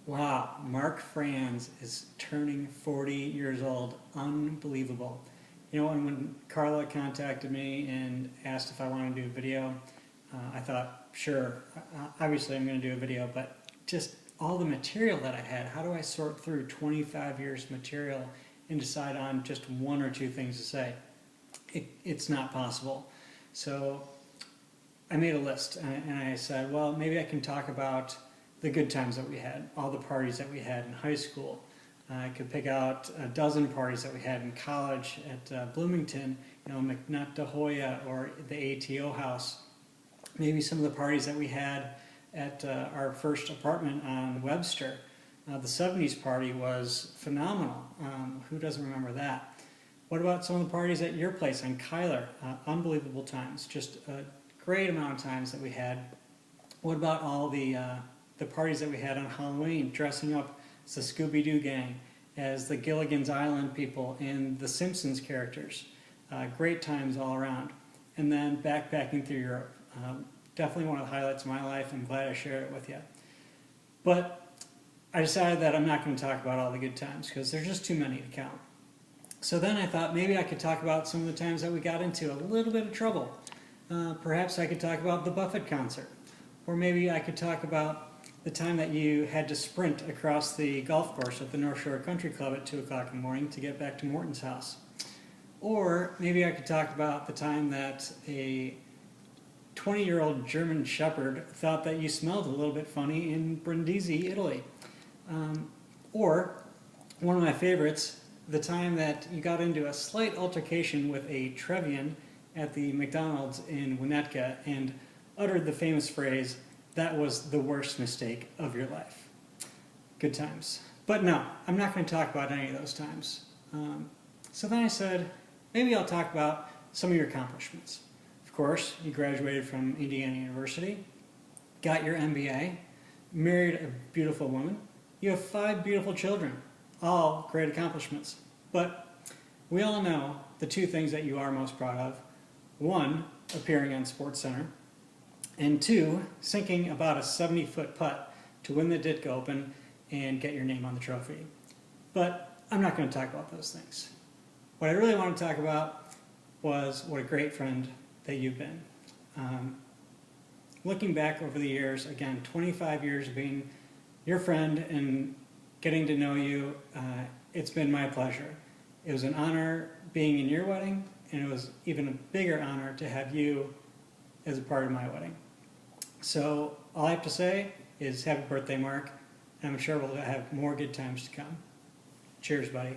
Wow, Mark Franz is turning 40 years old. Unbelievable. You know, when Carla contacted me and asked if I wanted to do a video, I thought, sure, obviously I'm going to do a video, but just all the material that I had, how do I sort through 25 years material and decide on just one or two things to say? It's not possible. So I made a list and I said, well, maybe I can talk about the good times that we had, all the parties that we had in high school. I could pick out a dozen parties that we had in college at Bloomington, you know, McNutt De Hoya or the ATO house. Maybe some of the parties that we had at our first apartment on Webster. The 70s party was phenomenal. Who doesn't remember that? What about some of the parties at your place on Kyler? Unbelievable times, just a great amount of times that we had. What about all the parties that we had on Halloween, dressing up as the Scooby-Doo gang, as the Gilligan's Island people, and the Simpsons characters? Great times all around. And then backpacking through Europe. Definitely one of the highlights of my life. I'm glad I shared it with you. But I decided that I'm not going to talk about all the good times because there's just too many to count. So then I thought maybe I could talk about some of the times that we got into a little bit of trouble. Perhaps I could talk about the Buffett concert. Or maybe I could talk about the time that you had to sprint across the golf course at the North Shore Country Club at 2 o'clock in the morning to get back to Morton's house. Or maybe I could talk about the time that a 20-year-old German Shepherd thought that you smelled a little bit funny in Brindisi, Italy. Or, one of my favorites, the time that you got into a slight altercation with a Trevian at the McDonald's in Winnetka and uttered the famous phrase, "That was the worst mistake of your life." Good times. But no, I'm not going to talk about any of those times. So then I said, maybe I'll talk about some of your accomplishments. Of course, you graduated from Indiana University, got your MBA, married a beautiful woman, you have 5 beautiful children, all great accomplishments. But we all know the 2 things that you are most proud of. 1, appearing on SportsCenter, and 2, sinking about a 70-foot putt to win the Ditka Open and get your name on the trophy. But I'm not going to talk about those things. What I really want to talk about was what a great friend that you've been. Looking back over the years, again, 25 years of being your friend and getting to know you, it's been my pleasure. It was an honor being in your wedding, and it was even a bigger honor to have you as a part of my wedding. So all I have to say is happy birthday, Mark, and I'm sure we'll have more good times to come. Cheers, buddy.